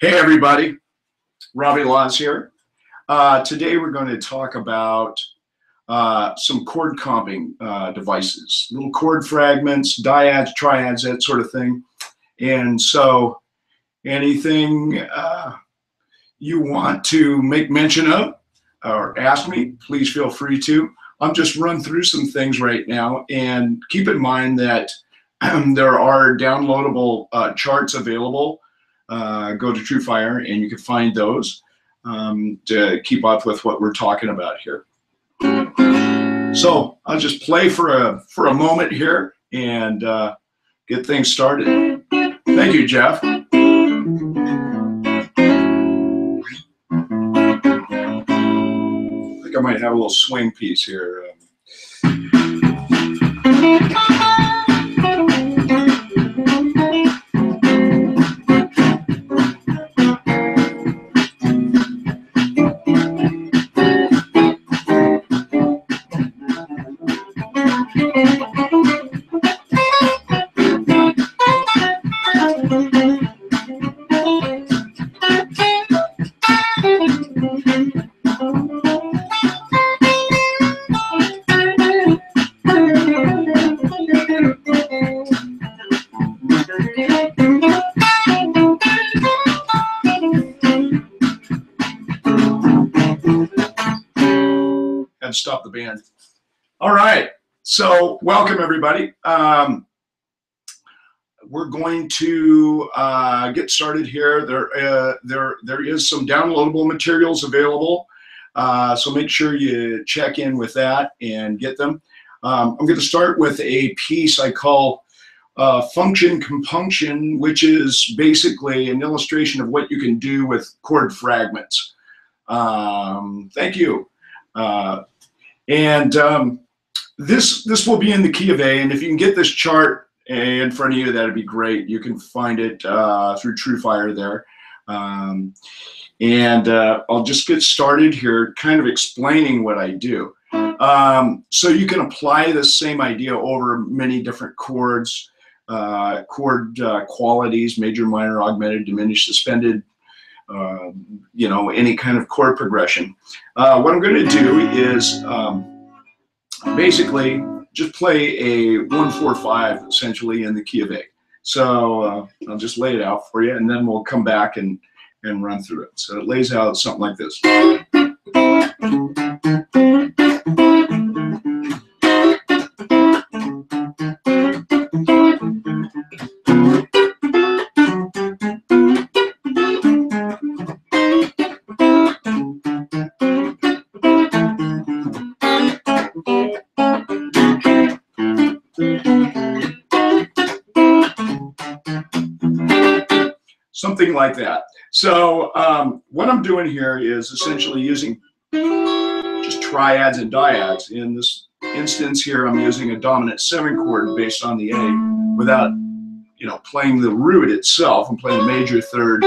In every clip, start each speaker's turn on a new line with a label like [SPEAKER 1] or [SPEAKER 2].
[SPEAKER 1] Hey everybody, Robbie here. Today we're going to talk about some chord comping devices, little chord fragments, dyads, triads, that sort of thing. And so anything you want to make mention of or ask me, please feel free to. I'm just run through some things right now, and keep in mind that there are downloadable charts available. Go to TrueFire and you can find those to keep up with what we're talking about here. So I'll just play for a moment here and get things started. Thank you, Jeff. I think I might have a little swing piece here. Stop the band. All right, so welcome everybody. We're going to get started here. There is some downloadable materials available, so make sure you check in with that and get them. I'm going to start with a piece I call Function Compulsion, which is basically an illustration of what you can do with chord fragments. Thank you. This will be in the key of A, and if you can get this chart in front of you, that'd be great. You can find it through TrueFire there. I'll just get started here kind of explaining what I do. So you can apply the same idea over many different chords, chord qualities, major, minor, augmented, diminished, suspended, you know, any kind of chord progression. What I'm going to do is basically just play a 1-4-5 essentially in the key of A. So I'll just lay it out for you, and then we'll come back and run through it. So it lays out something like this. Something like that. So what I'm doing here is essentially using just triads and dyads. In this instance here, I'm using a dominant 7 chord based on the A without, you know, playing the root itself. I'm playing the major third,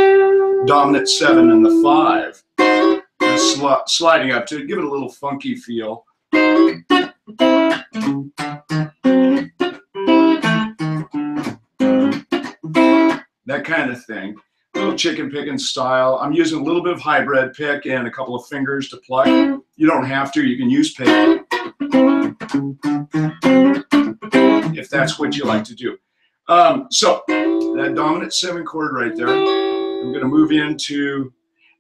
[SPEAKER 1] dominant 7, and the 5, and sliding up to give it a little funky feel. That kind of thing. A little chicken picking style. I'm using a little bit of hybrid pick and a couple of fingers to pluck. You don't have to. You can use pick if that's what you like to do. So that dominant 7 chord right there, I'm going to move into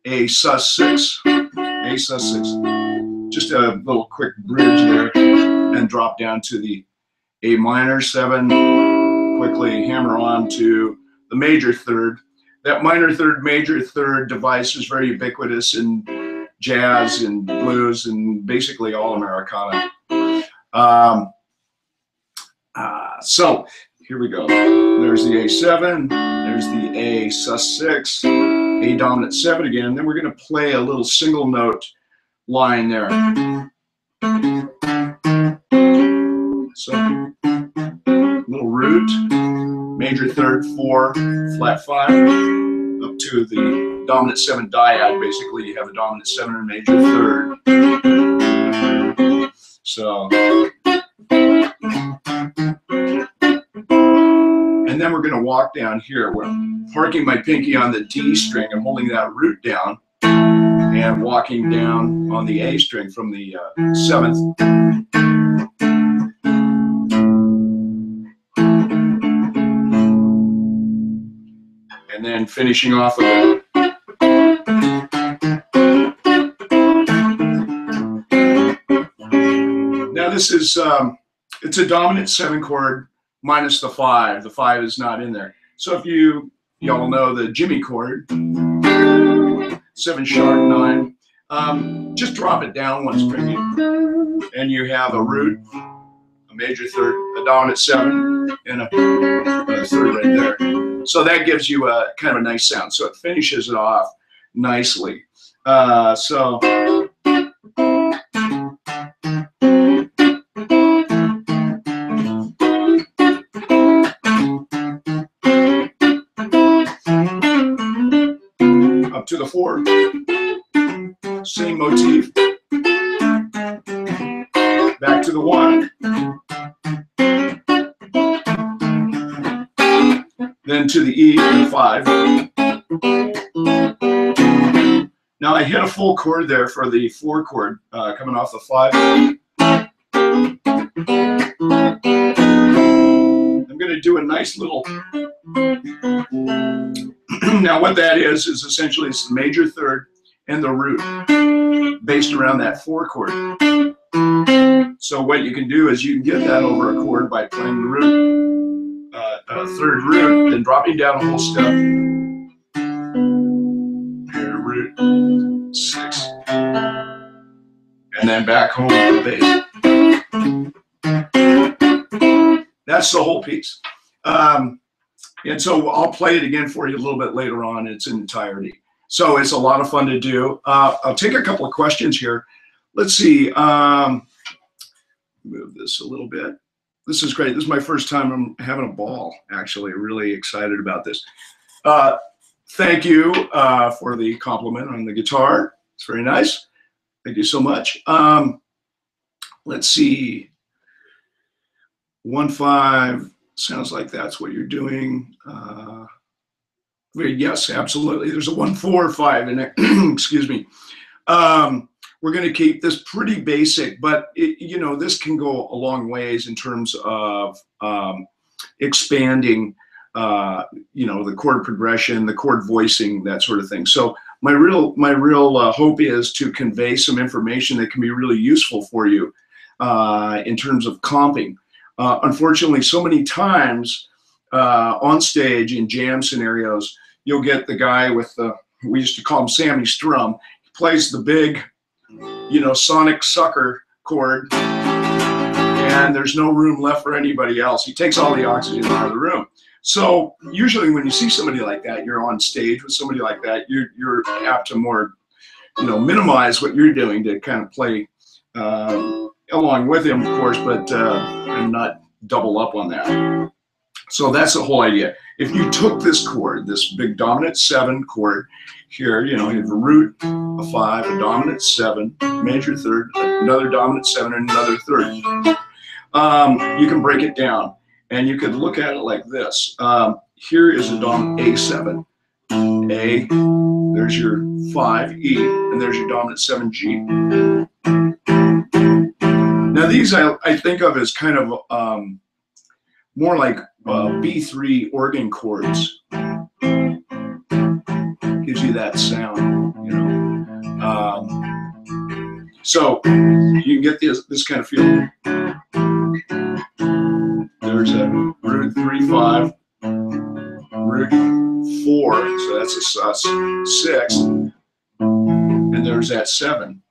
[SPEAKER 1] a sus6. A sus6. Just a little quick bridge there, and drop down to the A minor 7. Quickly hammer on to the major third. That minor third, major third device is very ubiquitous in jazz and blues and basically all Americana. So here we go. There's the A7, there's the A sus6, A dominant 7 again. Then we're going to play a little single note line there. So little root, major third 4, flat 5, up to the dominant 7 dyad. Basically, you have a dominant 7 and major third. So, and then we're going to walk down here. parking my pinky on the D string and holding that root down and walking down on the A string from the 7th. And then finishing off with it. Now this is, it's a dominant 7 chord minus the 5. The 5 is not in there. So if y'all know the Jimmy chord, 7 sharp 9, just drop it down one string and you have a root, a major third, a dominant 7, and a third right there. So that gives you a kind of a nice sound. So it finishes it off nicely. So up to the 4, same motif, back to the 1, then to the E and 5. Now I hit a full chord there for the 4 chord coming off the 5. I'm going to do a nice little. Now what that is essentially it's the major third and the root based around that 4 chord. So what you can do is you can get that over a chord by playing the root, third root, then dropping down a whole step. Here, root, 6, and then back home to the bass. That's the whole piece. And so I'll play it again for you a little bit later on in its entirety. So it's a lot of fun to do. I'll take a couple of questions here. Let's see. Move this a little bit. This is great. This is my first time I'm having a ball, actually. Really excited about this. Thank you for the compliment on the guitar. It's very nice. Thank you so much. Let's see. 1-5. Sounds like that's what you're doing. Yes, absolutely. There's a 1-4-5 in there. Excuse me. We're going to keep this pretty basic, but you know, this can go a long ways in terms of expanding, you know, the chord progression, the chord voicing, that sort of thing. So my real hope is to convey some information that can be really useful for you in terms of comping. Unfortunately, so many times on stage in jam scenarios, you'll get the guy with the, we used to call him Sammy Strum. He plays the big, you know, sonic sucker chord, and there's no room left for anybody else. He takes all the oxygen out of the room. So usually when you see somebody like that, you're on stage with somebody like that, you're apt to more, you know, minimize what you're doing to kind of play along with him, of course, but and not double up on that. So that's the whole idea. If you took this chord, this big dominant 7 chord here, you know, you have a root, a 5, a dominant 7, major third, another dominant 7, and another third. You can break it down, and you could look at it like this. Here is a dominant A7, A, there's your 5, E, and there's your dominant 7, G. Now these I think of as kind of more like B3 organ chords. Gives you that sound, you know. So you can get this kind of feel. There's a root 3-5, root 4, so that's a sus 6, and there's that 7.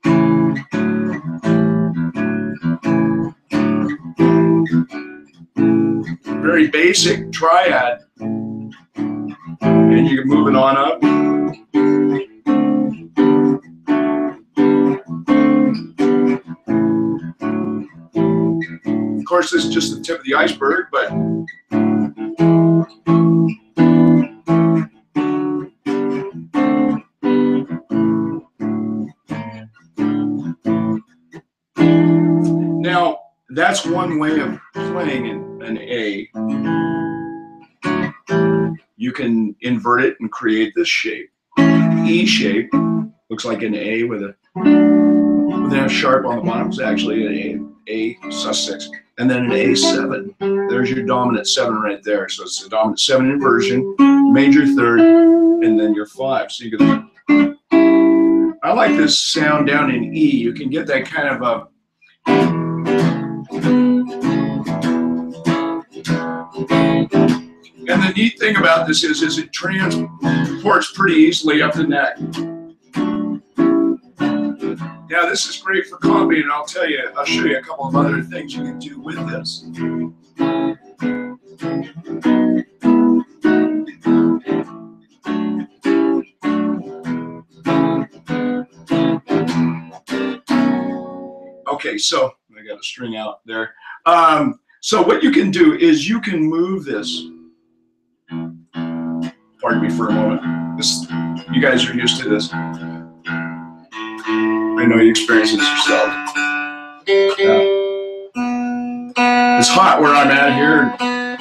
[SPEAKER 1] Very basic triad, and you can move it on up. Of course, this is just the tip of the iceberg, but now that's one way of playing an A. you can invert it and create this shape. E shape looks like an A with a F sharp on the bottom. It's actually an A sus6, and then an A7. There's your dominant 7 right there. So it's a dominant 7 inversion, major third, and then your 5. So you can. I like this sound down in E. You can get that kind of a. And the neat thing about this is it transports pretty easily up the neck. Now this is great for comping, and I'll show you a couple of other things you can do with this. Okay, so I got a string out there. So what you can do is you can move this. Pardon me for a moment. You guys are used to this. I know you experience this yourself. It's hot where I'm at here,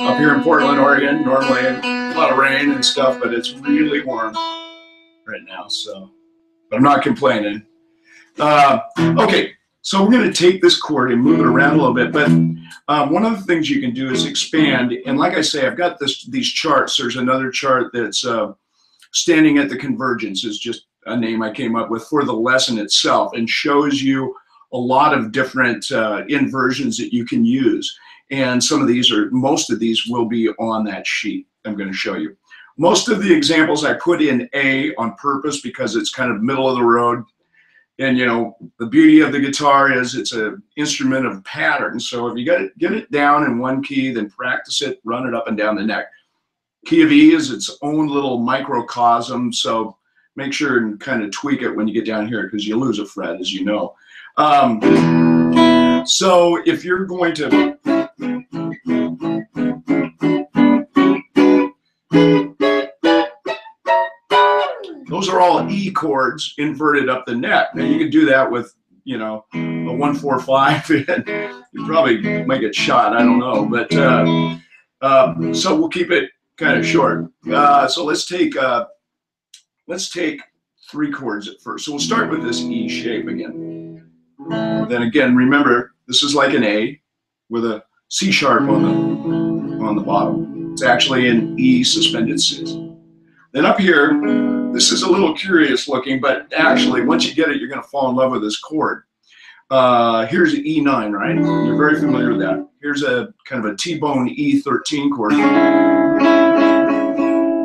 [SPEAKER 1] up here in Portland, Oregon. Normally a lot of rain and stuff, but it's really warm right now, so but I'm not complaining. Okay, so we're going to take this chord and move it around a little bit, but one of the things you can do is expand, and like I say, I've got these charts. There's another chart that's standing at the Convergence, is just a name I came up with for the lesson itself, and shows you a lot of different inversions that you can use. And most of these will be on that sheet I'm going to show you. Most of the examples I put in A on purpose because it's kind of middle of the road. And you know, the beauty of the guitar is it's an instrument of pattern. So if you get it down in one key, then practice it, run it up and down the neck. Key of E is its own little microcosm, so make sure and kind of tweak it when you get down here because you lose a fret, as you know. So if you're going to those are all E chords inverted up the neck. Now you can do that with, you know, a 1-4-5. You probably might get shot. I don't know, but so we'll keep it kind of short. So let's take 3 chords at first. So we'll start with this E shape again. Then again, remember this is like an A with a C sharp on the bottom. It's actually an E suspended 6. Then up here, this is a little curious looking, but actually once you get it, you're going to fall in love with this chord. Here's an E9, right? You're very familiar with that. Here's a kind of a Tbone E13 chord.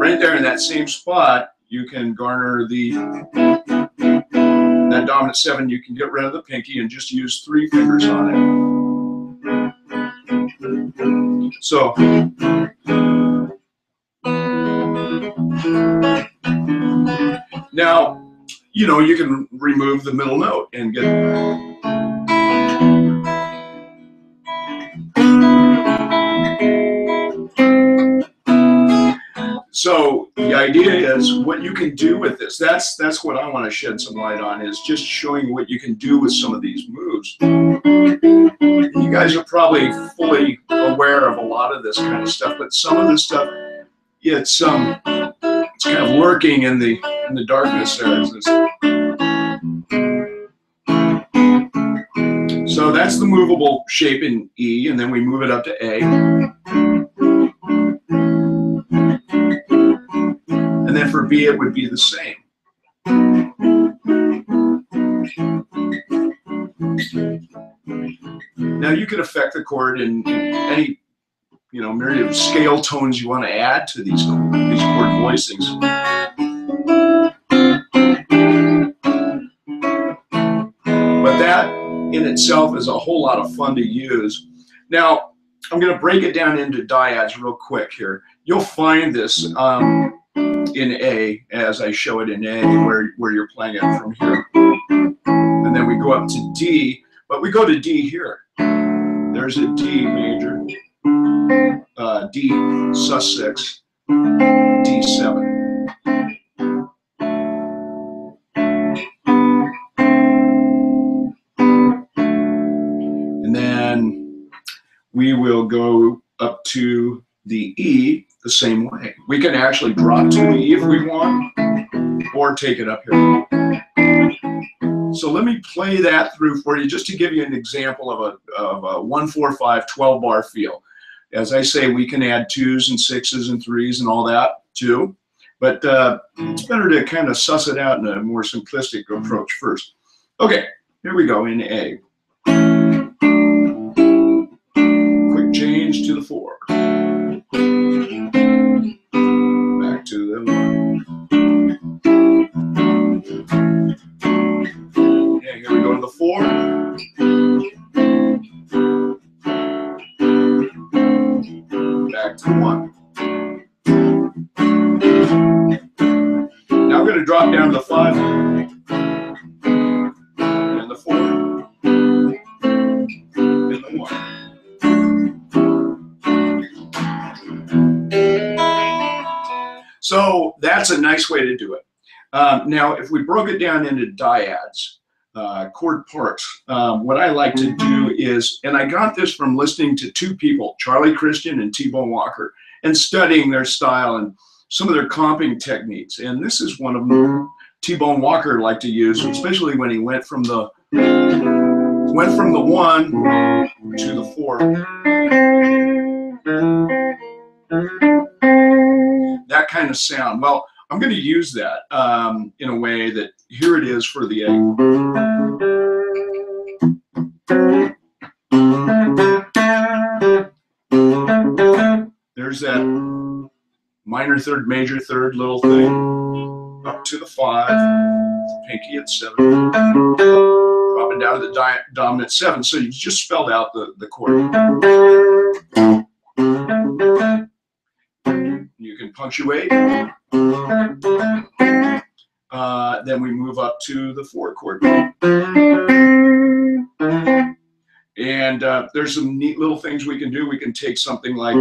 [SPEAKER 1] Right there in that same spot, you can garner that dominant 7. You can get rid of the pinky and just use 3 fingers on it. So now, you know, you can remove the middle note and get. So the idea is what you can do with this. That's what I want to shed some light on, is just showing what you can do with some of these moves. You guys are probably fully aware of a lot of this kind of stuff, but some of this stuff, it's kind of lurking in the darkness there. So that's the movable shape in E, and then we move it up to A. And then for B, it would be the same. Now you can affect the chord in any, you know, myriad of scale tones you want to add to these chord voicings. But that in itself is a whole lot of fun to use. Now I'm going to break it down into dyads real quick here. You'll find this in A, as I show it in A, where you're playing it from here. And then we go up to D, but we go to D here. There's a D major, D sus6, D7. And then we will go up to the E the same way. We can actually drop to the E if we want, or take it up here. So let me play that through for you just to give you an example of a 1, 4, 5, 12 bar feel. As I say, we can add 2s and 6s and 3s and all that too, but it's better to kind of suss it out in a more simplistic approach first. Okay, here we go in A. Quick change to the 4. Back to the 1. Okay, here we go to the 4. Back to the 1. Now I'm going to drop down to the 5 and the 4 and the 1. So that's a nice way to do it. Now, if we broke it down into dyads, chord parts, what I like to do is, and I got this from listening to 2 people, Charlie Christian and Tbone Walker, and studying their style and some of their comping techniques. And this is one of them Tbone Walker liked to use, especially when he went from the 1 to the 4. That kind of sound. Well, I'm going to use that in a way that, here it is for the A. There's that minor third, major third little thing. Up to the 5, pinky at 7. Dropping down to the dominant 7. So you just spelled out the chord. You can punctuate. Then we move up to the 4 chord. And there's some neat little things we can do. We can take something like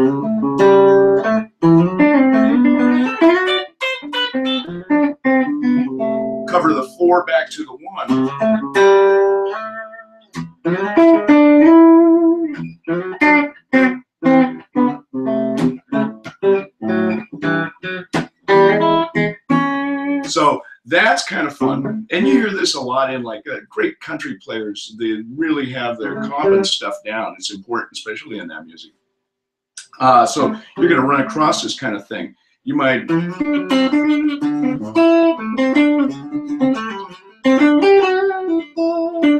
[SPEAKER 1] cover the 4 back to the 1. So that's kind of fun, and you hear this a lot in like great country players. They really have their common stuff down. It's important, especially in that music. So you're going to run across this kind of thing. You might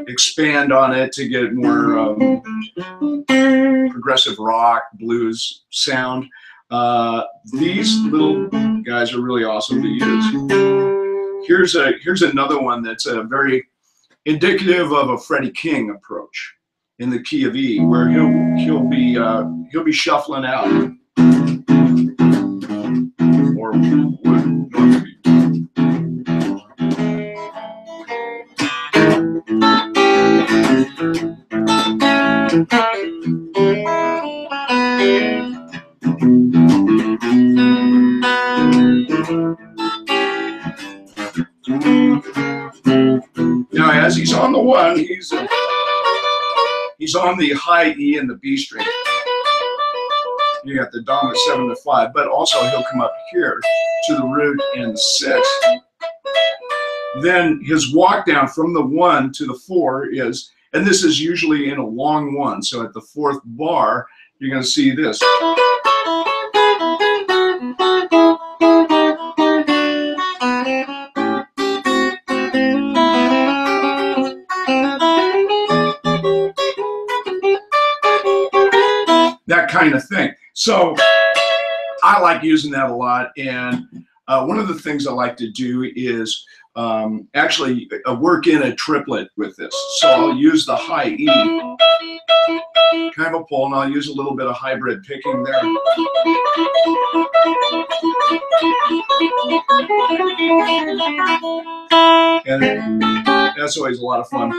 [SPEAKER 1] expand on it to get more progressive rock, blues sound. These little guys are really awesome to use. Here's another one that's very indicative of a Freddie King approach in the key of E, where he'll be shuffling out, or would normally be. Now, as he's on the 1, he's on the high E and the B string. You got the dominant 7 to 5, but also he'll come up here to the root and the 6. Then his walk down from the 1 to the 4 is, and this is usually in a long 1. So at the 4th bar, you're going to see this. That kind of thing. So I like using that a lot, and one of the things I like to do is actually work in a triplet with this. So I'll use the high E, kind of a pull, and I'll use a little bit of hybrid picking there. And that's always a lot of fun.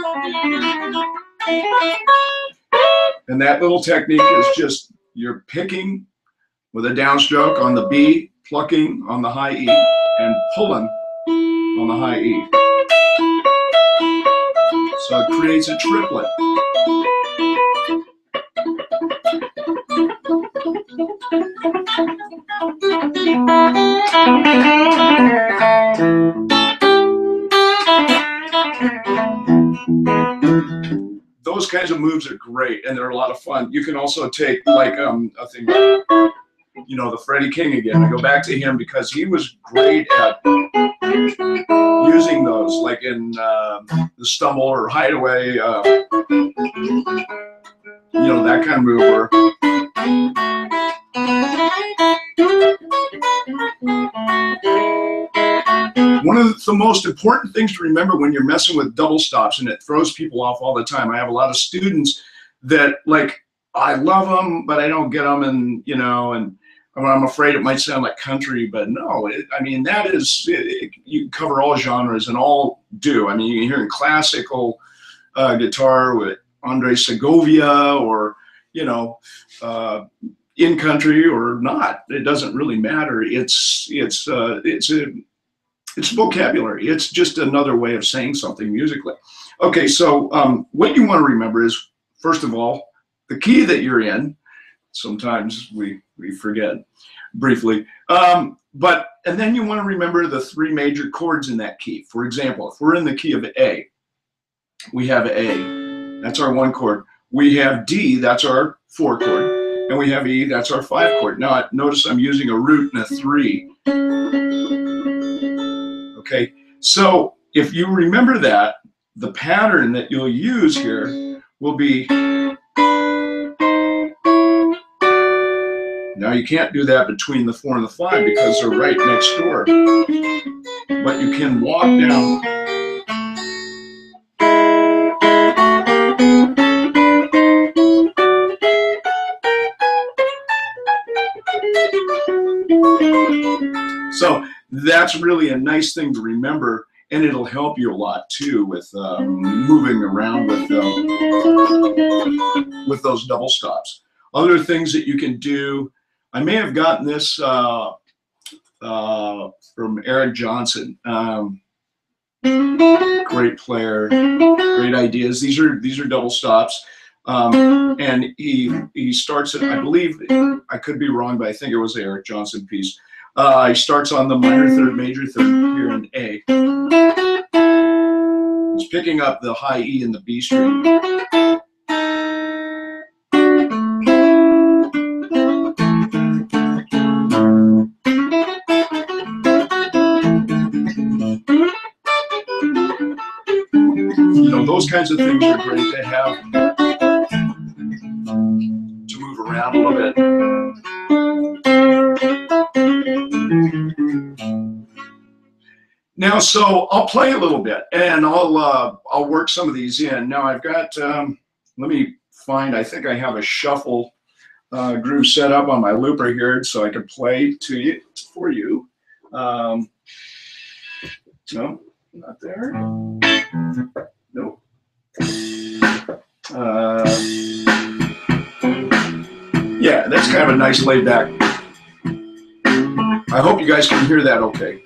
[SPEAKER 1] And that little technique is just you're picking with a downstroke on the B, plucking on the high E, and pulling on the high E. So it creates a triplet. kinds of moves are great, and they're a lot of fun. You can also take like a thing, you know, the Freddie King again. I go back to him because he was great at using those, like in the Stumble or Hideaway, you know, that kind of mover. One of the most important things to remember when you're messing with double stops, and it throws people off all the time. I have a lot of students that, like, I love them, but I don't get them, and you know, and I'm afraid it might sound like country, but no, I mean, that is, you cover all genres and all do. I mean, you can hear in classical guitar with Andre Segovia, or, you know, in country or not. It doesn't really matter. It's vocabulary. It's just another way of saying something musically. Okay, so what you want to remember is, first of all, the key that you're in. Sometimes we forget briefly. And then you want to remember the 3 major chords in that key. For example, if we're in the key of A, we have A, that's our 1 chord. We have D, that's our 4 chord. And we have E, that's our 5 chord. Now, notice I'm using a root and a 3. Okay, so if you remember that, the pattern that you'll use here will be, now you can't do that between the 4 and the 5 because they're right next door. But you can walk down. So that's really a nice thing to remember, and it'll help you a lot too with moving around with those double stops. Other things that you can do, I may have gotten this from Eric Johnson. Great player, great ideas. These are double stops, and he starts it. I believe, I could be wrong, but I think it was the Eric Johnson piece. He starts on the minor third, major third here in A. He's picking up the high E in the B string. You know, those kinds of things are great to have to move around a little bit. Now, so I'll play a little bit, and I'll work some of these in. Now I've got, let me find, I think I have a shuffle groove set up on my looper here, so I can play to you, for you. No, not there. Nope. Yeah, that's kind of a nice laid back. I hope you guys can hear that okay.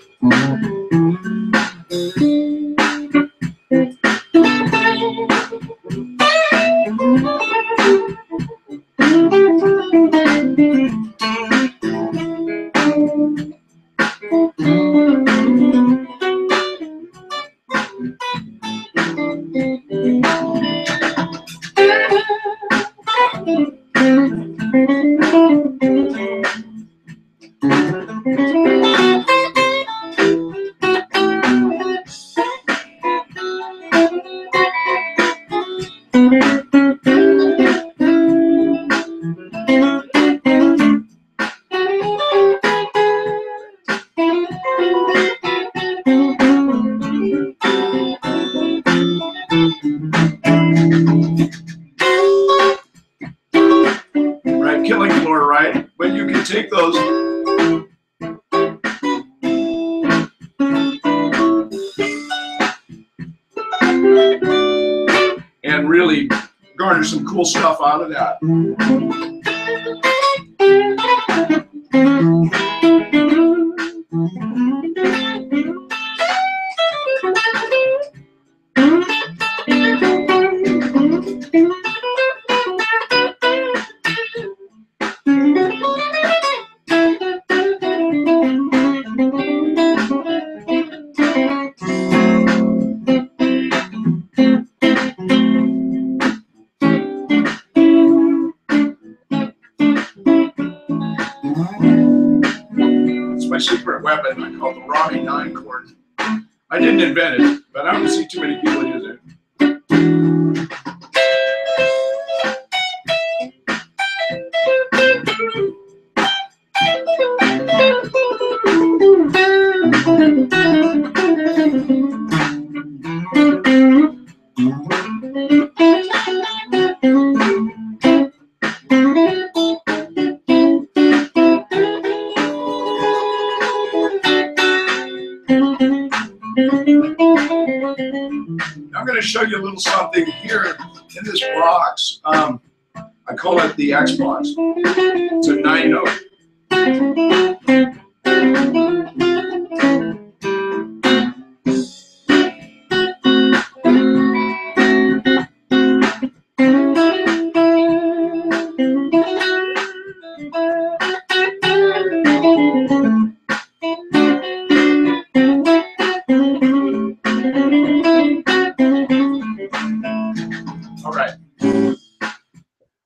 [SPEAKER 1] Take those and really garner some cool stuff out of that. secret weapon. I call it the Robbie 9 chord. I didn't invent it, but I don't see too many people use it. I'm going to show you a little something here in this box. I call it the X box. It's a 9 note. All right.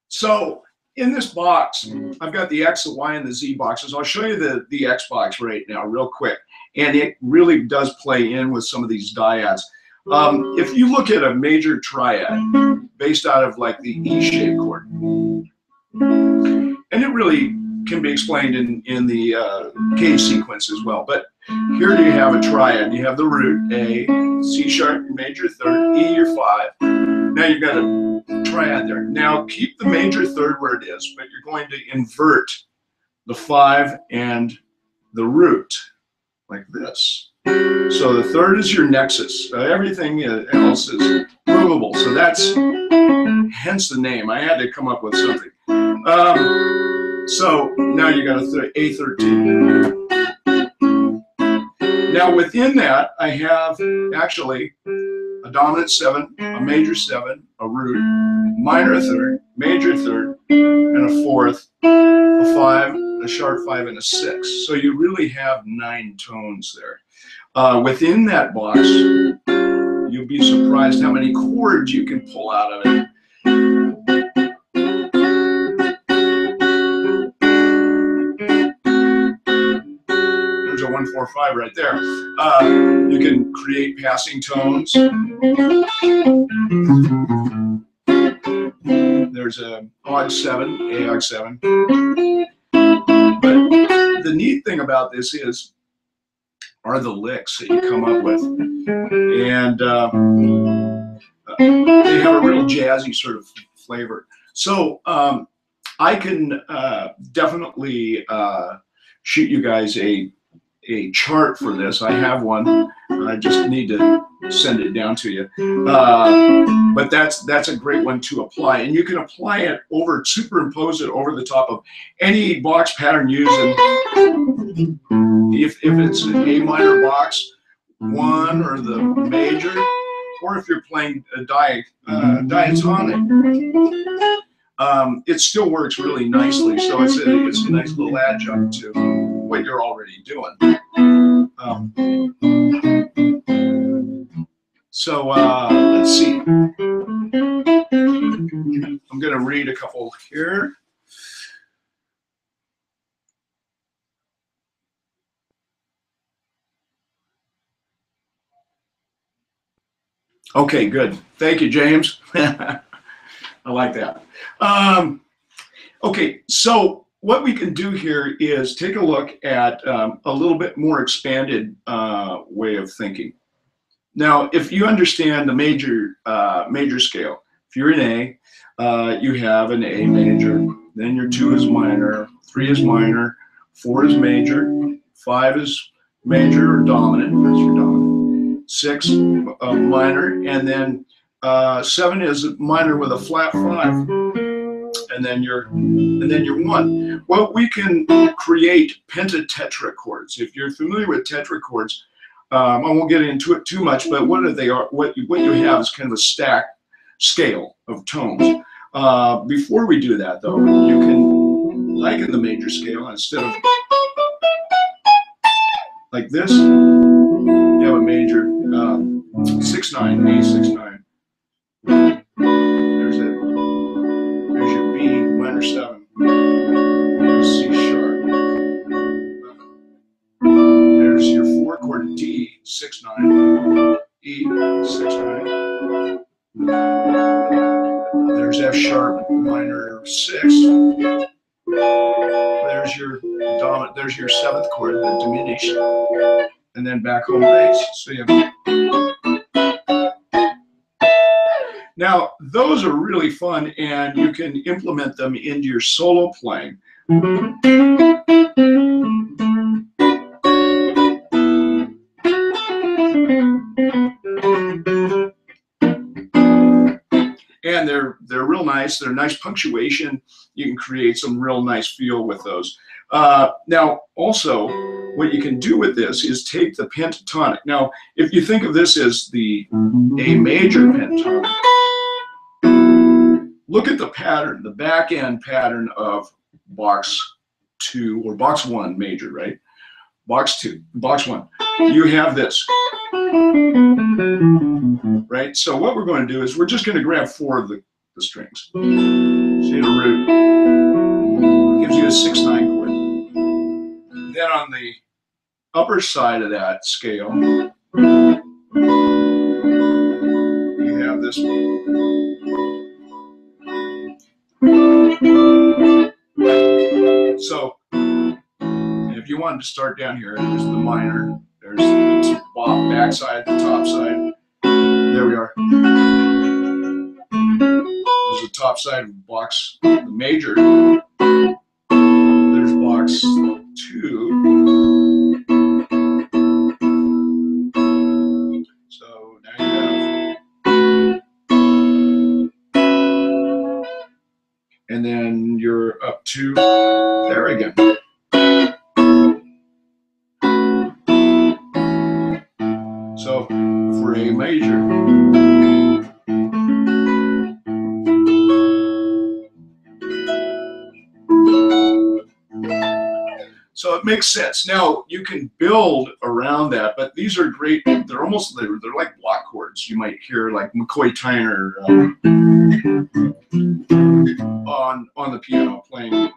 [SPEAKER 1] So in this box, I've got the X, the Y, and the Z boxes. I'll show you the X box right now real quick. And it really does play in with some of these dyads. If you look at a major triad based out of like the E-shaped chord, and it really can be explained in the cage sequence as well. But here you have a triad. You have the root, A, C sharp, major third, E, your 5. Now you've got a triad there. Now keep the major third where it is, but you're going to invert the 5 and the root like this. So the third is your nexus. Everything else is movable. So that's hence the name. I had to come up with something. So now you got a A13. Now within that, I have actually a dominant 7, a major 7, a root, minor third, major third, and a 4th, a 5, a sharp 5, and a 6. So you really have 9 tones there. Within that box, you'll be surprised how many chords you can pull out of it. There's a 1, 4, 5 right there. You can create passing tones. There's a odd 7, A odd 7. But the neat thing about this are the licks that you come up with. And they have a real jazzy sort of flavor. So I can definitely shoot you guys a chart for this. I have one. I just need to send it down to you. But that's a great one to apply. And you can apply it superimpose it over the top of any box pattern using. If it's an A minor box, 1 or the major, or if you're playing a diatonic, it still works really nicely. So it's a nice little adjunct to what you're already doing. So let's see. I'm going to read a couple here. Okay, good. Thank you, James. I like that. Okay, so what we can do here is take a look at a little bit more expanded way of thinking. Now, if you understand the major scale, if you're in A, you have an A major, then your 2 is minor, 3 is minor, 4 is major, 5 is major or dominant, that's your dominant, 6 minor, and then 7 is minor with a flat 5, and then you're 1. Well, we can create pentatetra chords. If you're familiar with tetrachords, I won't get into it too much, but what you have is kind of a stacked scale of tones. Before we do that, though, you can liken the major scale. Instead of like this, you have a major 6/9, A6/9. There's your B minor 7. C sharp. E, 6/9. There's F sharp minor 6. There's your dominant. There's your 7th chord, the diminished, and then back home bass. So you have. Now those are really fun, and you can implement them into your solo playing. And they're real nice. They're nice punctuation. You can create some real nice feel with those. Now, also, what you can do with this is take the pentatonic. Now, if you think of this as the A major pentatonic, look at the pattern, the back end pattern of box 2 or box 1 major, right? Box 2, box 1. You have this. Right? So what we're going to do is we're just going to grab 4 of the strings. See the root. Gives you a 6/9 chord. Then on the upper side of that scale, you have this one. So if you wanted to start down here, there's the minor, there's the back side, the top side. There we are. There's the top side of box, the major. There's box 2. So now you have, and then you're up to there again. So for A major. So it makes sense. Now you can build around that, but these are great. They're almost they're like block chords. You might hear like McCoy Tyner on the piano playing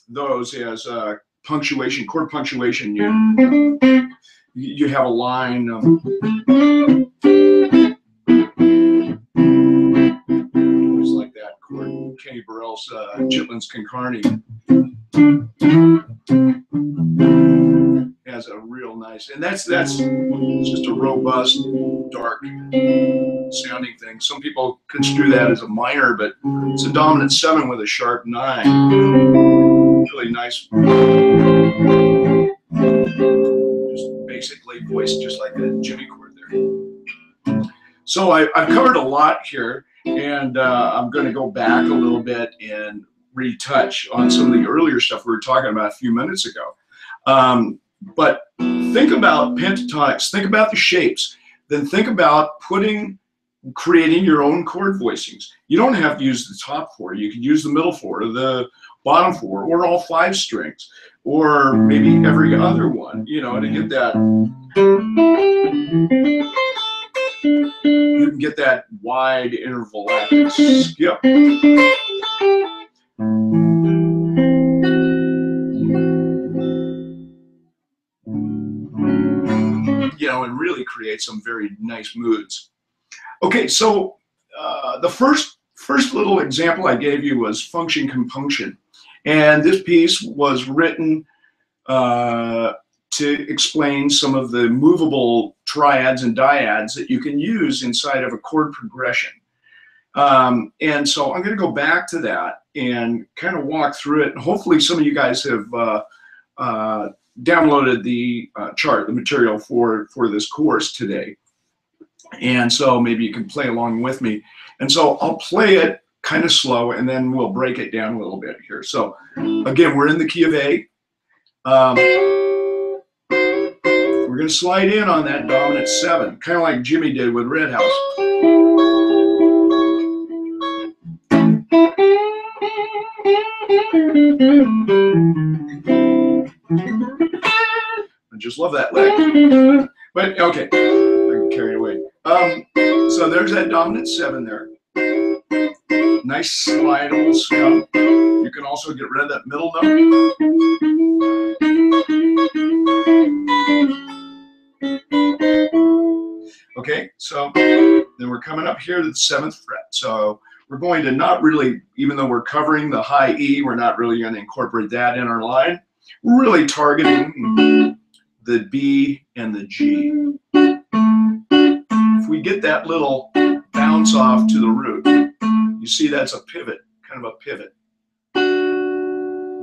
[SPEAKER 1] those as punctuation, chord punctuation. You have a line. It's like that chord. Kenny Burrell's Chitlins Concarney has a real nice, and that's just a robust, dark sounding thing. Some people construe that as a minor, but it's a dominant 7 with a sharp 9. Really nice. Just basically voiced just like a Jimmy chord there. So I've covered a lot here, and I'm going to go back a little bit and retouch on some of the earlier stuff we were talking about a few minutes ago. But think about pentatonics, think about the shapes, then think about creating your own chord voicings. You don't have to use the top 4. You can use the middle 4 or the bottom 4 or all 5 strings or maybe every other one, you know, to get that. You can get that wide interval active skip. You know, and really create some very nice moods. Okay, so the first little example I gave you was function compunction, and this piece was written to explain some of the movable triads and dyads that you can use inside of a chord progression. And so I'm going to go back to that and kind of walk through it. And hopefully some of you guys have downloaded the chart, the material for this course today. And so maybe you can play along with me. And so I'll play it kind of slow, and then we'll break it down a little bit here. So again, we're in the key of A. We're going to slide in on that dominant 7, kind of like Jimmy did with Red House. I just love that lick. But okay, I'm carried away. So there's that dominant 7 there. Nice slidable scale. You can also get rid of that middle note. Okay, so then we're coming up here to the 7th fret. So we're going to not really, even though we're covering the high E, we're not really going to incorporate that in our line. We're really targeting the B and the G. If we get that little bounce off to the root, you see that's a pivot, kind of a pivot.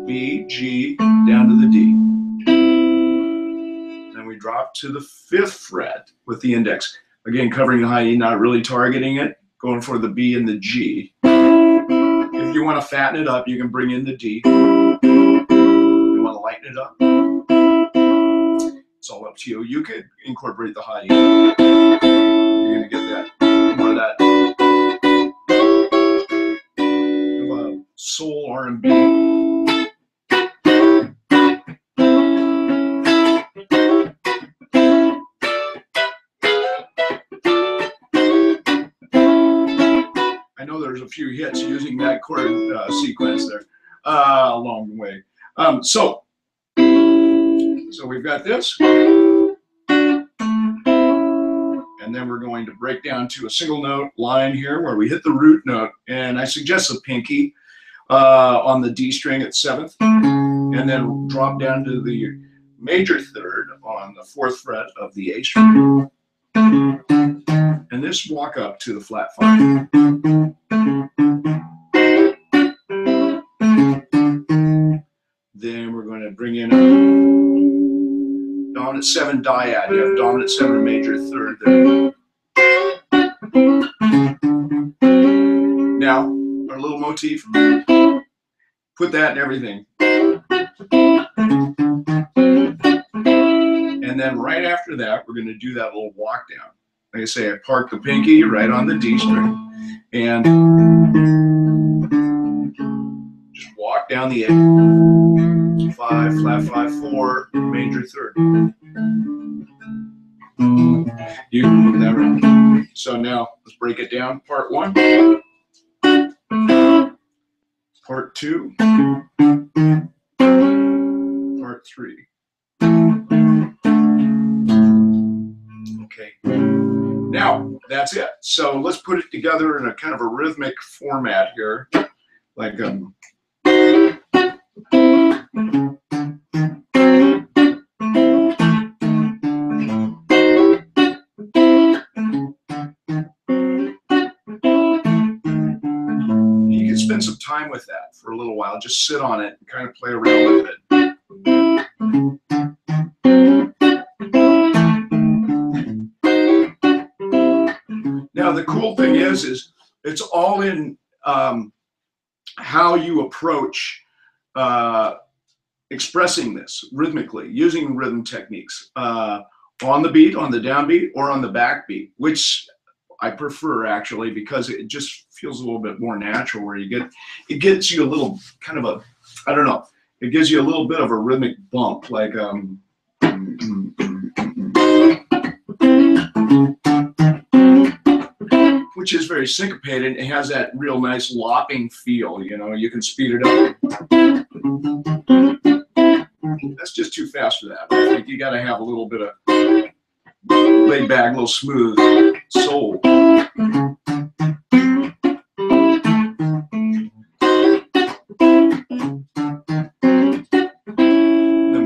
[SPEAKER 1] B, G, down to the D. Then we drop to the 5th fret with the index. Again, covering the high E, not really targeting it, going for the B and the G. If you want to fatten it up, you can bring in the D. If you want to lighten it up, it's all up to you. You could incorporate the high E. You're going to get that, more of that soul R&B. I know there's a few hits using that chord sequence there along the way. So we've got this. And then we're going to break down to a single note line here where we hit the root note. And I suggest a pinky on the D string at 7th. And then drop down to the major 3rd on the 4th fret of the A string. And this walk up to the flat 5. Then we're going to bring in a dominant 7 dyad. You have dominant 7 major 3rd there. Now, our little motif, put that in everything. And then right after that, we're going to do that little walk down. Like I say, I park the pinky right on the D string and just walk down the A. 5, flat 5, 4, major 3rd. You can move that around. So now let's break it down. Part 1, part 2, part 3. Okay. Now that's it. So let's put it together in a kind of a rhythmic format here, like you can spend some time with that for a little while. Just sit on it and kind of play around with it. Now the cool thing is it's all in how you approach expressing this rhythmically using rhythm techniques on the beat, on the downbeat, or on the backbeat, which I prefer actually because it just feels a little bit more natural. Where it gets you a little kind of a, I don't know, it gives you a little bit of a rhythmic bump, like which is very syncopated. It has that real nice lopping feel, you know. You can speed it up. That's just too fast for that. I think you got to have a little bit of laid back, a little smooth soul. Then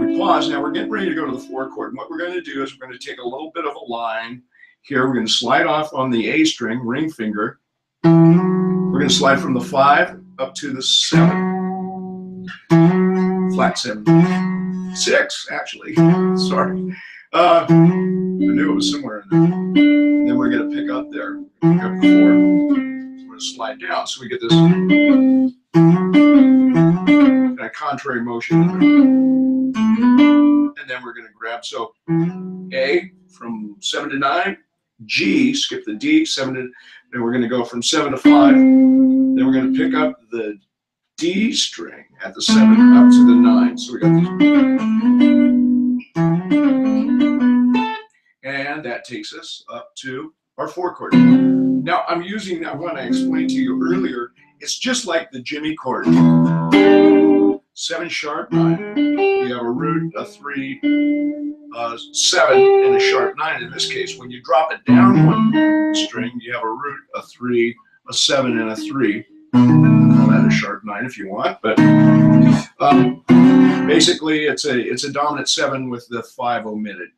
[SPEAKER 1] we pause. Now we're getting ready to go to the 4 chord. And what we're going to do is we're going to take a little bit of a line here. We're going to slide off on the A string, ring finger. We're going to slide from the 5 up to the 7. Flat 7. 6, actually. Sorry. I knew it was somewhere in there. And then we're going to pick up there. Pick up the 4. We're going to slide down. So we get this kind of contrary motion. And then we're going to grab, so A from 7 to 9. G, skip the D, 7 to, then we're going to go from 7 to 5. Then we're going to pick up the D string at the 7 up to the 9. So we got this. And that takes us up to our 4 chord. Now I'm using that one I explained to you earlier. It's just like the Jimmy chord. 7 sharp, 9. We have a root, a 3, 7 and a sharp 9 in this case. When you drop it down one string, you have a root, a 3, a 7, and a 3. Call that a sharp 9 if you want, but basically it's a dominant 7 with the 5 omitted.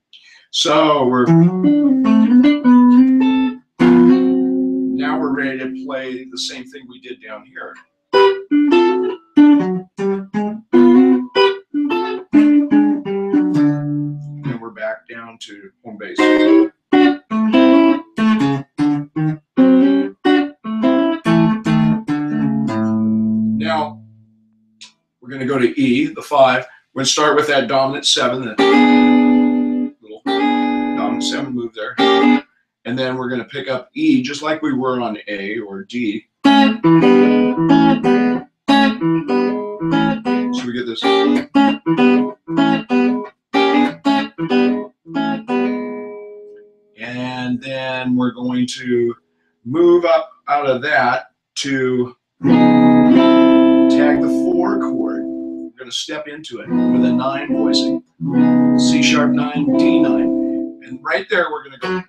[SPEAKER 1] So now we're ready to play the same thing we did down here. And we're back down to home base. Now we're going to go to E, the 5. We're going to start with that dominant 7, that little dominant 7 move there. And then we're going to pick up E just like we were on A or D. So we get this. And then we're going to move up out of that to tag the 4 chord. We're going to step into it with a 9 voicing. C sharp 9, D9. And right there we're going to go.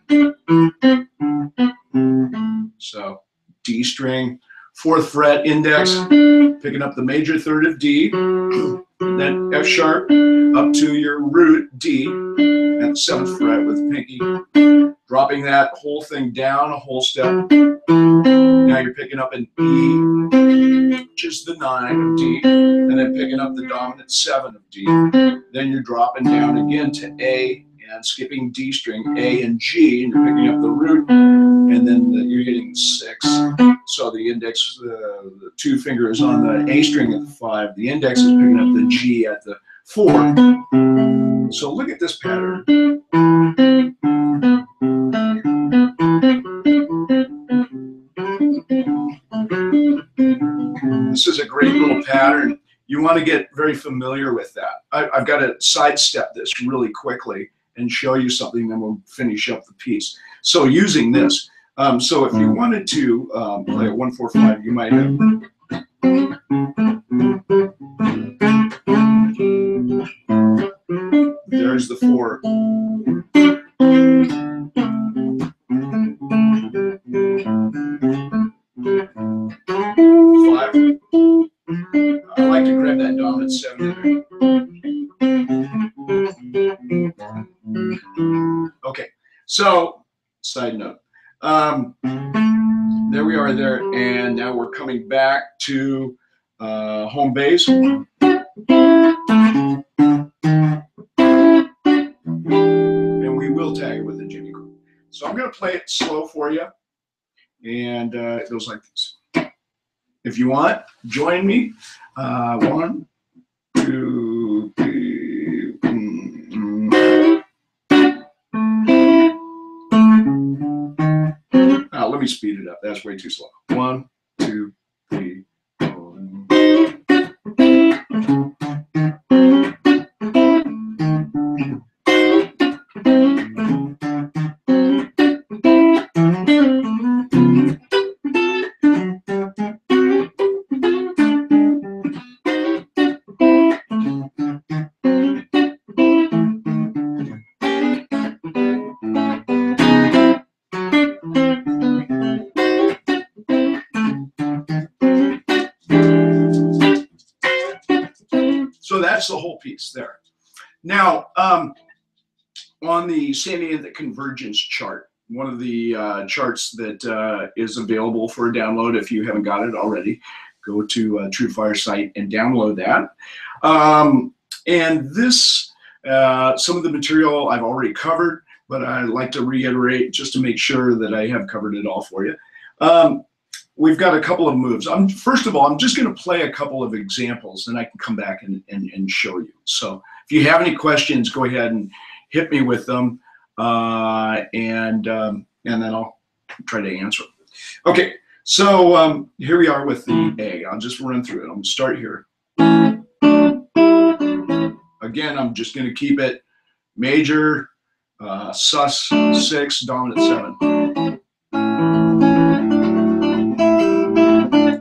[SPEAKER 1] So D string, 4th fret, index, picking up the major 3rd of D, then F sharp up to your root D at the 7th fret with pinky, dropping that whole thing down a whole step. Now you're picking up an E, which is the 9 of D, and then picking up the dominant 7 of D. Then you're dropping down again to A and skipping D string, A and G, and you're picking up the root, and then you're hitting 6. So the index, the 2 fingers on the A string at the 5, the index is picking up the G at the 4. So look at this pattern. This is a great little pattern. You want to get very familiar with that. I've got to sidestep this really quickly and show you something, then we'll finish up the piece. So using this, so if you wanted to play a 1-4-5, you might have. There's the 4. 5. I like to grab that dominant 7 in there. Okay, so side note. There we are there, and now we're coming back to home base. And we will tag it with a jimmy chord. So I'm going to play it slow for you, and it goes like this. If you want, join me. 1, 2, 3. Let me speed it up. That's way too slow. 1, 2, 3, 4. So that's the whole piece there. Now, on the Sandy and the Convergence chart, one of the charts that is available for download if you haven't got it already, go to TrueFire site and download that. And this, some of the material I've already covered, but I like to reiterate just to make sure that I have covered it all for you. We've got a couple of moves. First of all, I'm just going to play a couple of examples, then I can come back and show you. So if you have any questions, go ahead and hit me with them, and then I'll try to answer them. Okay, so here we are with the A. I'll just run through it. I'm going to start here. Again, I'm just going to keep it major, sus 6, dominant 7.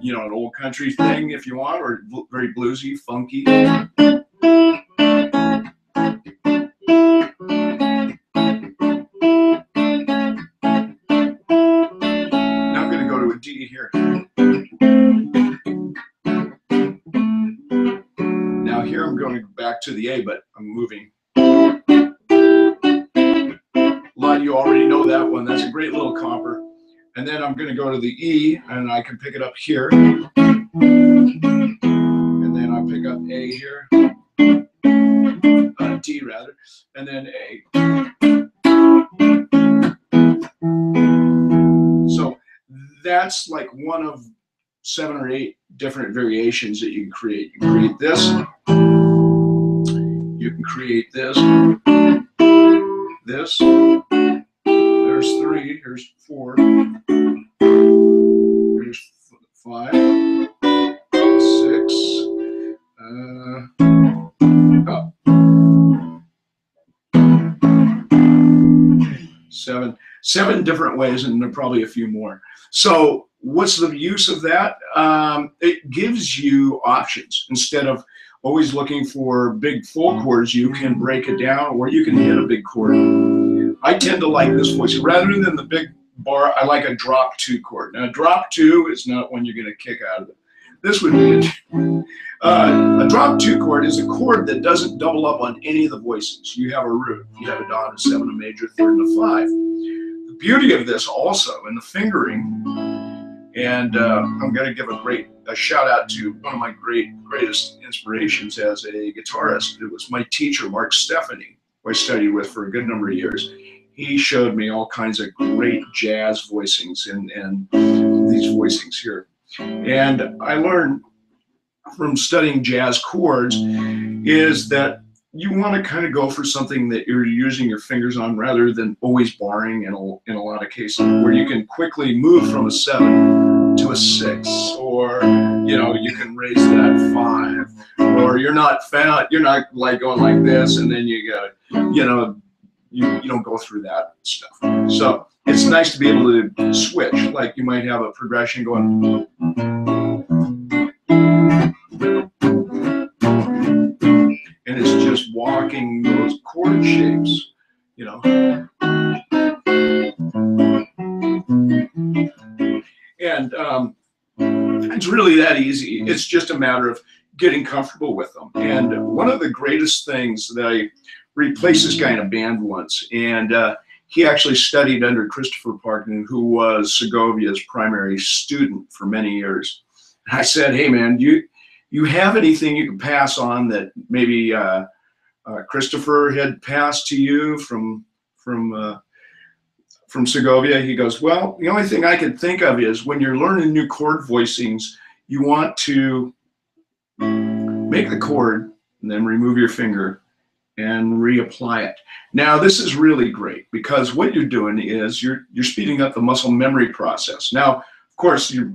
[SPEAKER 1] You know, an old country thing if you want, or very bluesy, funky. Now here I'm going back to the A, but I'm moving. A lot of you already know that one. That's a great little comper. And then I'm going to go to the E, and I can pick it up here. And then I pick up A here. D rather. And then A. So that's like one of 7 or 8 different variations that you can create. You can create this. You can create this. This. There's 3. Here's 4. Here's 5. 6. Oh. 7 different ways, and there are probably a few more. So what's the use of that? It gives you options. Instead of always looking for big full chords, you can break it down, or you can hit a big chord. I tend to like this voice. Rather than the big bar, I like a drop 2 chord. Now, drop 2 is not one you're going to kick out of it. This would be a drop 2 chord is a chord that doesn't double up on any of the voices. You have a root, you have a dot, a 7, a major, 3rd, and a 5. The beauty of this also in the fingering, and I'm going to give a shout out to one of my greatest inspirations as a guitarist. It was my teacher, Mark Stephanie, who I studied with for a good number of years. He showed me all kinds of great jazz voicings and these voicings here. And I learned from studying jazz chords is that you want to kind of go for something that you're using your fingers on rather than always barring in a lot of cases, where you can quickly move from a 7 to a 6, or you can raise that 5, or you're not like going like this and then you got you don't go through that stuff. So it's nice to be able to switch. Like you might have a progression going. And it's just walking those chord shapes, And it's really that easy. It's just a matter of getting comfortable with them. And one of the greatest things that I replaced this guy in a band once, and he actually studied under Christopher Parkin, who was Segovia's primary student for many years. And I said, hey man, you have anything you can pass on that maybe Christopher had passed to you from Segovia? He goes, well, the only thing I can think of is when you're learning new chord voicings, you want to make the chord and then remove your finger and reapply it. Now, this is really great because what you're doing is you're speeding up the muscle memory process. Now, of course, you're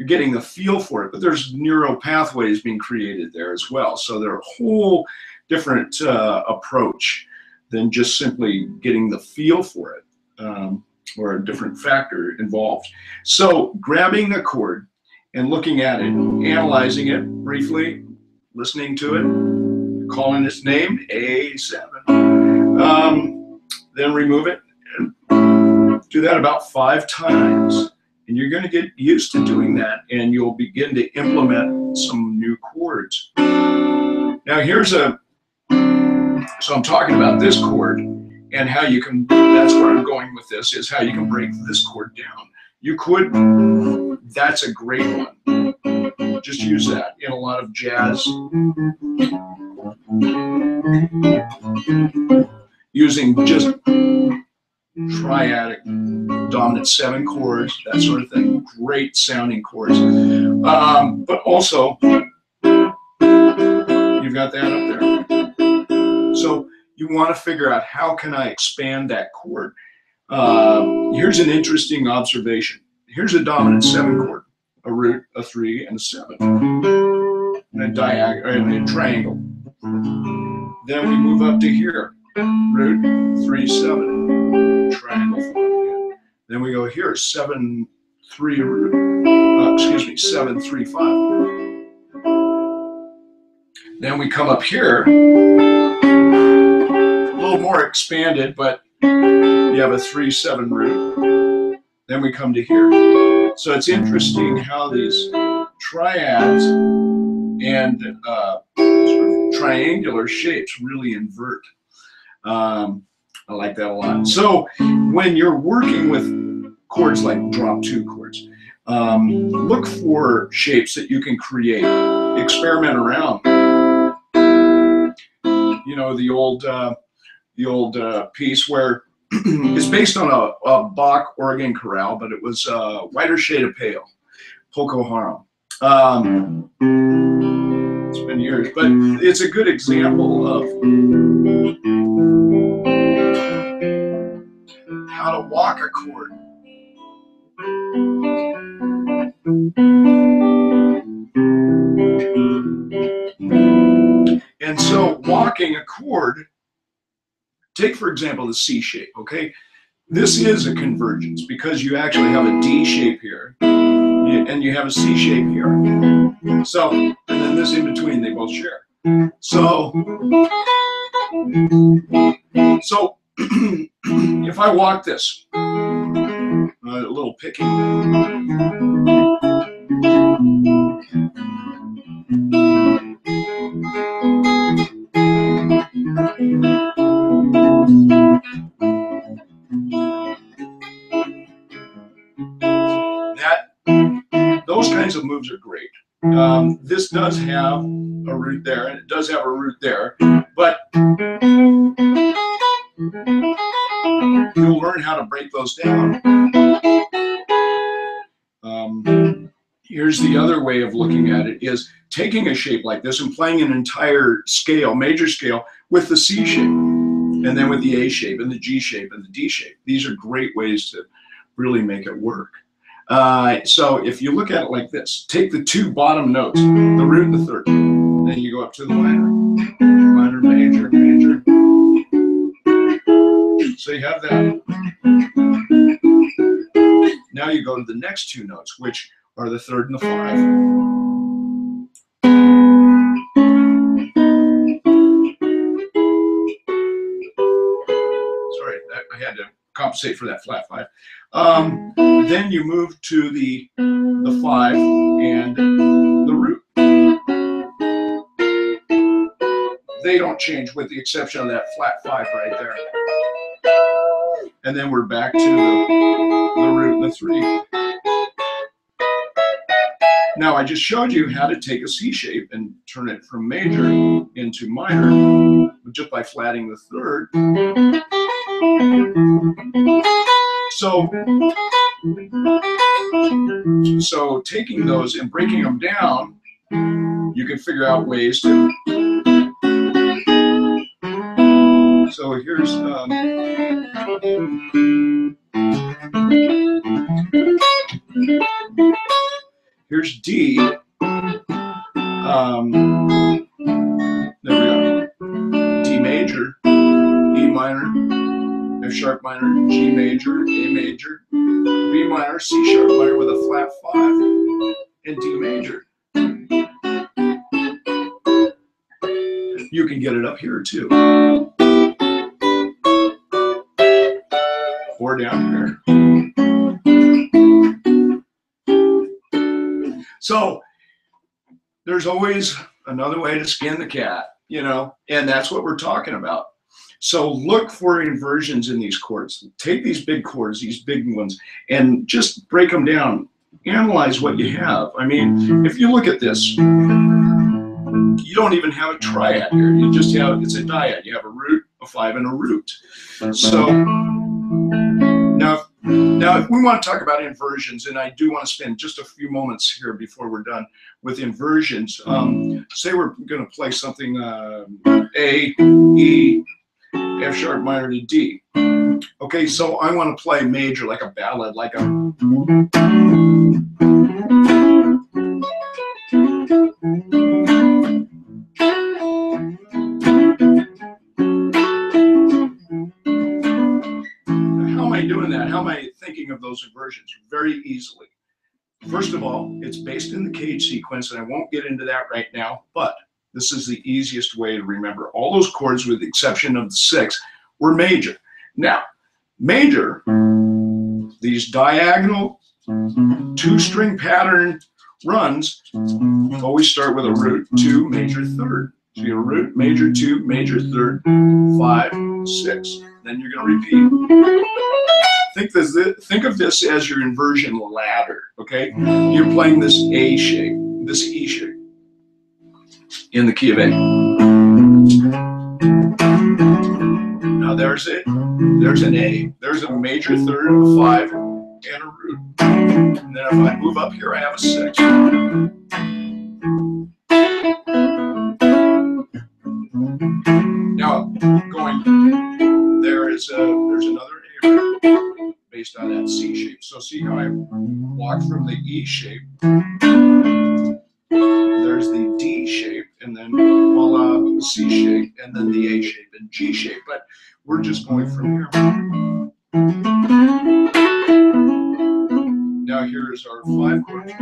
[SPEAKER 1] getting the feel for it, but there's neural pathways being created there as well. So they're a whole different approach than just simply getting the feel for it, or a different factor involved. So grabbing the chord and looking at it, analyzing it briefly, listening to it, calling its name, A7, then remove it, and do that about 5 times. And you're going to get used to doing that, and you'll begin to implement some new chords. Now so I'm talking about this chord, and how you can, that's where I'm going with this, is how you can break this chord down. You could, that's a great one. Just use that in a lot of jazz. Using just triadic, dominant 7 chords, that sort of thing. Great sounding chords. But also, you've got that up there. So you want to figure out, how can I expand that chord? Here's an interesting observation. Here's a dominant 7 chord, a root, a 3, and a 7, and a diagonal, and a triangle. Then we move up to here, root, 3, 7, triangle 4. Then we go here, 7, 3, root, 7, 3, 5. Then we come up here, a little more expanded, but you have a 3, 7 root. Then we come to here. So it's interesting how these triads and sort of triangular shapes really invert. I like that a lot. So when you're working with chords like drop 2 chords, look for shapes that you can create. Experiment around. You know, the old piece where it's based on a Bach organ chorale, but it was Whiter Shade of Pale, Poco Harum. It's been years, but it's a good example of how to walk a chord. And so walking a chord, take for example the C shape, okay? This is a convergence because you actually have a D shape here and you have a C shape here. So, and then this in between they both share. So if I walk this, a little picking. Those kinds of moves are great. This does have a root there, and it does have a root there, but you'll learn how to break those down. Here's the other way of looking at it, is taking a shape like this and playing an entire scale, major scale, with the C shape, and then with the A shape, and the G shape, and the D shape. These are great ways to really make it work. So if you look at it like this, take the 2 bottom notes, the root and the third, then you go up to the minor, minor, major, major. So you have that. Now you go to the next 2 notes, which are the third and the 5. Sorry, I had to compensate for that flat 5. Then you move to the 5 and the root. They don't change with the exception of that flat 5 right there. And then we're back to the root and the 3. Now I just showed you how to take a C shape and turn it from major into minor just by flatting the third. So taking those and breaking them down, you can figure out ways to. So here's D. There we go. D major, E minor, F sharp minor, G major, A major, B minor, C sharp minor with a flat 5, and D major. You can get it up here too. Or down here. So there's always another way to skin the cat, you know, and that's what we're talking about. So look for inversions in these chords. Take these big chords, these big ones, and just break them down. Analyze what you have. I mean, if you look at this, you don't even have a triad here. You just have, it's a dyad. You have a root, a 5, and a root. So now if we want to talk about inversions, and I do want to spend just a few moments here before we're done with inversions. Say we're going to play something A, E, F sharp minor to D. Okay, so I want to play major, like a ballad, like a. How am I doing that? How am I thinking of those inversions? Very easily. First of all, it's based in the cage sequence, and I won't get into that right now, but this is the easiest way to remember. All those chords, with the exception of the 6, were major. Now, major, these diagonal 2-string pattern runs always start with a root 2 major 3rd. So you root, major 2, major 3rd, 5, 6. Then you're going to repeat. Think of this as your inversion ladder, okay? You're playing this A shape, this E shape, in the key of A. Now there's it. There's an A. There's a major 3rd, a 5, and a root. And then if I move up here, I have a 6. Now, there's another A based on that C shape. So see how I walk from the E shape. There's the D shape, and then voila, C shape, and then the A shape and G shape. But we're just going from here. Now here's our 5 chord.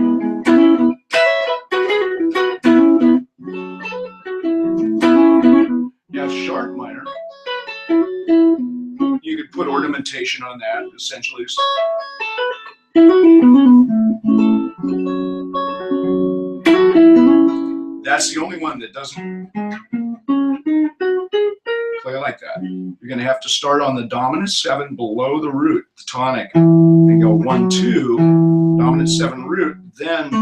[SPEAKER 1] F sharp minor. You could put ornamentation on that, essentially. That's the only one that doesn't play like that. You're going to have to start on the dominant 7 below the root, the tonic, and go 1, 2, dominant 7 root, then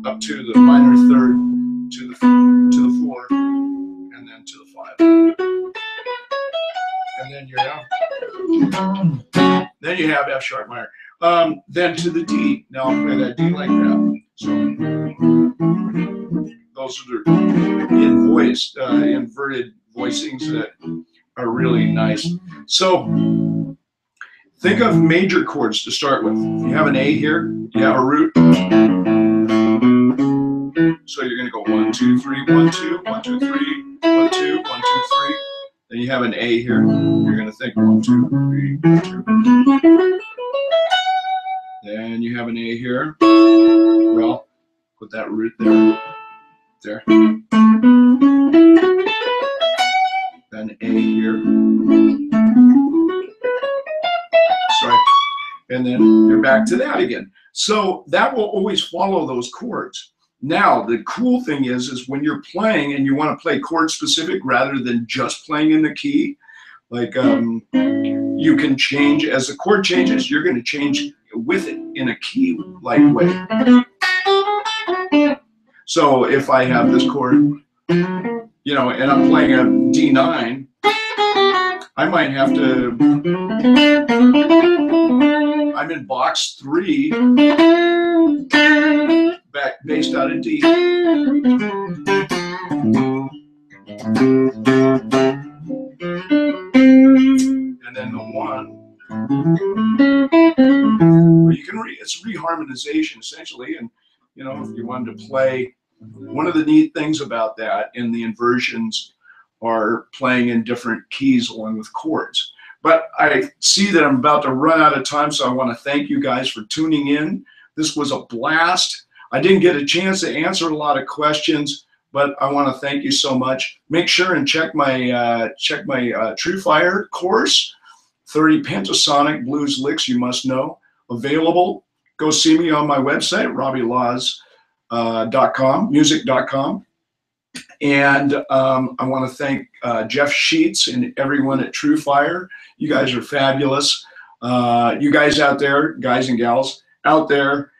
[SPEAKER 1] up to the minor 3rd, to the 4, and then to the 5. And then you have F sharp minor. Then to the D. Now I'll play that D like that. So those are the inverted voicings that are really nice. So think of major chords to start with. You have an A here, you have a root. So you're going to go 1, 2, 3, 1, 2, 1, 2, 3, 1, 2, 1, 2, 3. Then you have an A here. You're going to think 1, 2, 3, 1, 2. Then you have an A here. Well, put that root there. There. Then A here. Sorry. And then you're back to that again. So that will always follow those chords. Now, the cool thing is when you're playing and you want to play chord specific rather than just playing in the key, like you can change, as the chord changes, you're going to change with it in a key-like way. So if I have this chord, you know, and I'm playing a D9, I might have to, I'm in box 3, based out of D. And then the 1. Well, you can it's reharmonization essentially, and you know, if you wanted to play, one of the neat things about that in the inversions are playing in different keys along with chords. But I see that I'm about to run out of time, so I want to thank you guys for tuning in. This was a blast. I didn't get a chance to answer a lot of questions, but I want to thank you so much. Make sure and check my TrueFire course, 30 pentasonic blues licks you must know, available. Go see me on my website, RobbieLaws.com, music.com. And I want to thank Jeff Sheets and everyone at TrueFire. You guys are fabulous. You guys out there, guys and gals out there,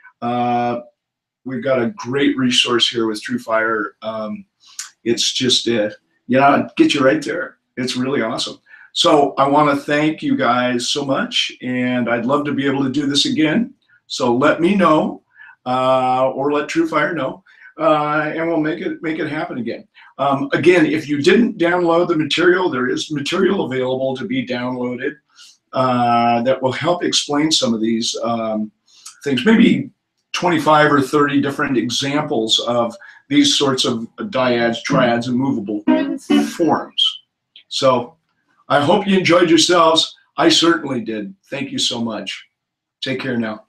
[SPEAKER 1] we've got a great resource here with TrueFire. It's just, you know, get you right there. It's really awesome. So I want to thank you guys so much, and I'd love to be able to do this again. So let me know, or let TrueFire know, and we'll make it happen again. Again, if you didn't download the material, there is material available to be downloaded that will help explain some of these things. Maybe 25 or 30 different examples of these sorts of dyads, triads, and movable forms. So I hope you enjoyed yourselves. I certainly did. Thank you so much. Take care now.